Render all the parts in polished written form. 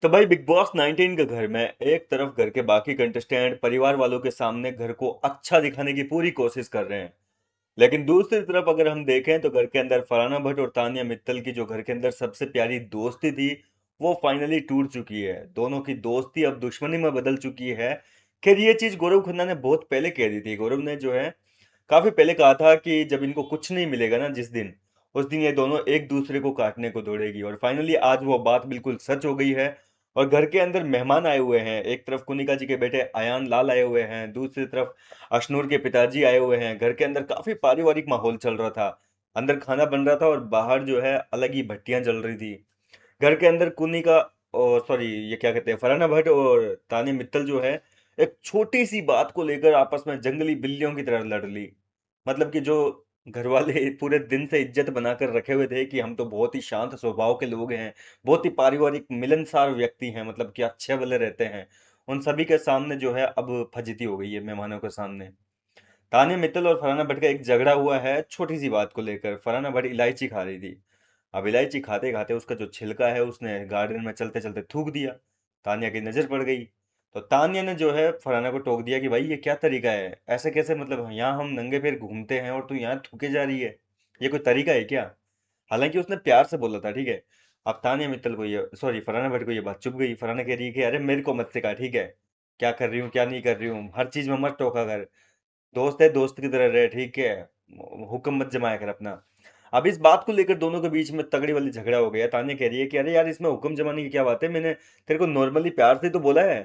तो भाई big boss 19 के घर में एक तरफ घर के बाकी कंटेस्टेंट परिवार वालों के सामने घर को अच्छा दिखाने की पूरी कोशिश कर रहे हैं। लेकिन दूसरी तरफ अगर हम देखें तो घर के अंदर फरहाना भट्ट और तानिया मित्तल की जो घर के अंदर सबसे प्यारी दोस्ती थी वो फाइनली टूट चुकी है। दोनों की दोस्ती अब दुश्मनी में बदल चुकी है। खैर ये चीज गौरव खन्ना ने बहुत पहले कह दी थी। गौरव ने जो है काफी पहले कहा था कि जब इनको कुछ नहीं मिलेगा ना जिस दिन, उस दिन ये दोनों एक दूसरे को काटने को दौड़ेगी। और फाइनली आज वो बात बिल्कुल सच हो गई है। और घर के अंदर मेहमान आए हुए हैं। एक तरफ कुनिका जी के बेटे अयान लाल आए हुए हैं, दूसरी तरफ अशनूर के पिताजी आए हुए हैं। घर के अंदर काफी पारिवारिक माहौल चल रहा था। अंदर खाना बन रहा था और बाहर जो है अलग ही भट्टियां जल रही थी। घर के अंदर कुनिका और सॉरी ये क्या कहते हैं फरहाना भट्ट और तानिया मित्तल जो है एक छोटी सी बात को लेकर आपस में जंगली बिल्लियों की तरह लड़ ली। मतलब कि जो घर वाले पूरे दिन से इज्जत बनाकर रखे हुए थे कि हम तो बहुत ही शांत स्वभाव के लोग हैं, बहुत ही पारिवारिक मिलनसार व्यक्ति हैं, मतलब कि अच्छे वाले रहते हैं, उन सभी के सामने जो है अब फजीती हो गई है मेहमानों के सामने। तानिया मित्तल और फरहाना भट्ट का एक झगड़ा हुआ है छोटी सी बात को लेकर। फरहाना भट्ट इलायची खा रही थी। अब इलायची खाते खाते उसका जो छिलका है उसने गार्डन में चलते चलते थूक दिया। तानिया की नजर पड़ गई। तो तानिया ने जो है फरहाना को टोक दिया कि भाई ये क्या तरीका है, ऐसे कैसे, मतलब यहाँ हम नंगे पैर घूमते हैं और तू यहाँ थूके जा रही है, ये कोई तरीका है क्या। हालांकि उसने प्यार से बोला था, ठीक है। अब तानिया मित्तल को ये सॉरी फरहाना भट्ट को ये बात चुभ गई। फरहाना कह रही है कि अरे मेरे को मत सिखा, ठीक है, क्या कर रही हूँ क्या नहीं कर रही हूँ, हर चीज में मत टोका कर। दोस्त है दोस्त की तरह रहे, ठीक है, हुक्म मत जमाया कर अपना। अब इस बात को लेकर दोनों के बीच में तगड़ी वाली झगड़ा हो गया। तान्या कह रही है कि अरे यार इसमें हुक्म जमाने की क्या बात है, मैंने तेरे को नॉर्मली प्यार से तो बोला है,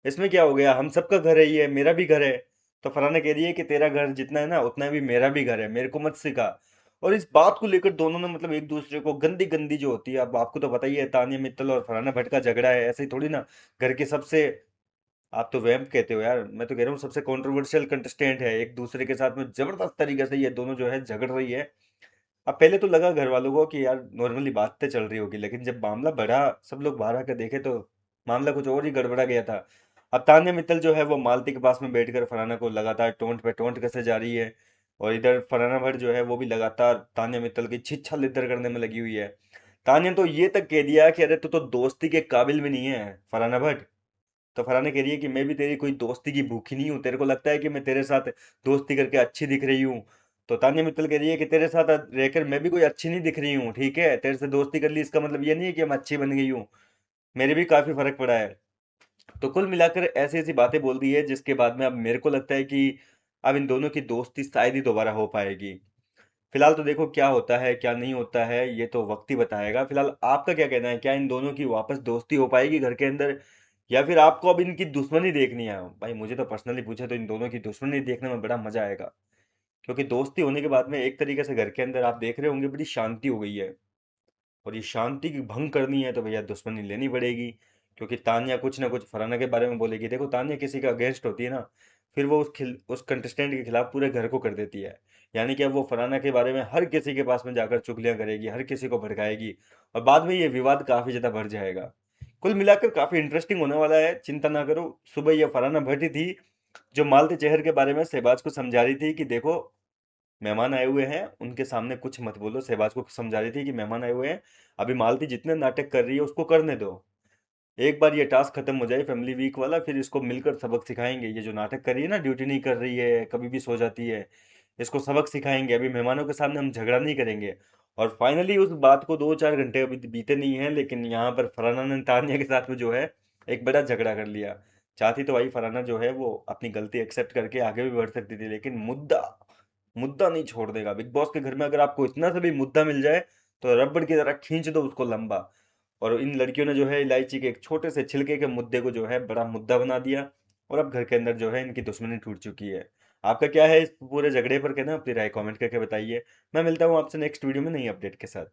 इसमें क्या हो गया, हम सबका घर है, ये मेरा भी घर है। तो फरहाना कह रही है कि तेरा घर जितना है ना उतना भी मेरा भी घर है, मेरे को मत सिखा। और इस बात को लेकर दोनों ने मतलब एक दूसरे को गंदी गंदी जो होती है, अब आपको तो पता ही है तानिया मित्तल और फरहाना भट्ट का झगड़ा है, ऐसे ही थोड़ी ना घर के सबसे, आप तो वैम्प कहते हो यार, मैं तो कह रहा हूँ सबसे कंट्रोवर्शियल कंटेस्टेंट है, एक दूसरे के साथ में जबरदस्त तरीके से ये दोनों जो है झगड़ रही है। अब पहले तो लगा घर वालों को कि यार नॉर्मली बातें चल रही होगी, लेकिन जब मामला बढ़ा, सब लोग बाहर आकर देखे तो मामला कुछ और ही गड़बड़ा गया था। अब तान्या मित्तल जो है वो मालती के पास में बैठकर फरहाना को लगातार टोंट पे टोंट कसे जा रही है। और इधर फरहाना भट्ट जो है वो भी लगातार तान्या मित्तल की छिछा लिद्दर करने में लगी हुई है। तान्या तो ये तक कह दिया कि अरे तू तो दोस्ती के काबिल भी नहीं है फरहाना भट्ट। तो फरहाना कह रही है कि मैं भी तेरी कोई दोस्ती की भूखी नहीं हूँ, तेरे को लगता है कि मैं तेरे साथ दोस्ती करके अच्छी दिख रही हूँ। तो तान्या मित्तल कह रही है कि तेरे साथ रहकर मैं भी कोई अच्छी नहीं दिख रही हूँ, ठीक है, तेरे से दोस्ती कर ली इसका मतलब ये नहीं है कि मैं अच्छी बन गई हूँ, मेरे भी काफी फर्क पड़ा है। तो कुल मिलाकर ऐसी ऐसी बातें बोल दी है जिसके बाद में अब मेरे को लगता है कि अब इन दोनों की दोस्ती शायद ही दोबारा हो पाएगी। फिलहाल तो देखो क्या होता है क्या नहीं होता है ये तो वक्त ही बताएगा। फिलहाल आपका क्या कहना है, क्या इन दोनों की वापस दोस्ती हो पाएगी घर के अंदर, या फिर आपको अब इनकी दुश्मनी देखनी है। भाई मुझे तो पर्सनली पूछे तो इन दोनों की दुश्मनी देखने में बड़ा मजा आएगा। क्योंकि दोस्ती होने के बाद में एक तरीके से घर के अंदर आप देख रहे होंगे बड़ी शांति हो गई है। और ये शांति की भंग करनी है तो भैया दुश्मनी लेनी पड़ेगी। क्योंकि तान्या कुछ ना कुछ फराना के बारे में बोलेगी। देखो तान्या किसी का अगेंस्ट होती है ना, फिर वो उस कंटेस्टेंट के खिलाफ पूरे घर को कर देती है। यानी कि अब वो फराना के बारे में हर किसी के पास में जाकर चुगलियां करेगी, हर किसी को भड़काएगी, और बाद में ये विवाद काफी ज्यादा बढ़ जाएगा। कुल मिलाकर काफी इंटरेस्टिंग होने वाला है, चिंता ना करो। सुबह ये फराना भट्टी थी जो मालती चेहर के बारे में शहबाज को समझा रही थी कि देखो मेहमान आए हुए हैं, उनके सामने कुछ मत बोलो। शहबाज को समझा रही थी कि मेहमान आए हुए हैं, अभी मालती जितने नाटक कर रही है उसको करने दो। एक बार ये टास्क खत्म हो जाए फैमिली वीक वाला, फिर इसको मिलकर सबक सिखाएंगे। ये जो नाटक कर रही है ना, ड्यूटी नहीं कर रही है, कभी भी सो जाती है, इसको सबक सिखाएंगे। अभी मेहमानों के सामने हम झगड़ा नहीं करेंगे। और फाइनली उस बात को 2-4 घंटे अभी बीते नहीं है, लेकिन यहाँ पर फरहाना ने तानिया के साथ में जो है एक बड़ा झगड़ा कर लिया। चाहती तो भाई फरहाना जो है वो अपनी गलती एक्सेप्ट करके आगे भी बढ़ सकती थी, लेकिन मुद्दा मुद्दा नहीं छोड़ देगा। बिग बॉस के घर में अगर आपको इतना सा भी मुद्दा मिल जाए तो रबड़ की तरह खींच दो उसको लंबा। और इन लड़कियों ने जो है इलायची के एक छोटे से छिलके के मुद्दे को जो है बड़ा मुद्दा बना दिया। और अब घर के अंदर जो है इनकी दुश्मनी टूट चुकी है। आपका क्या है इस पूरे झगड़े पर कहना, अपनी राय कमेंट करके बताइए। मैं मिलता हूँ आपसे नेक्स्ट वीडियो में नई अपडेट के साथ।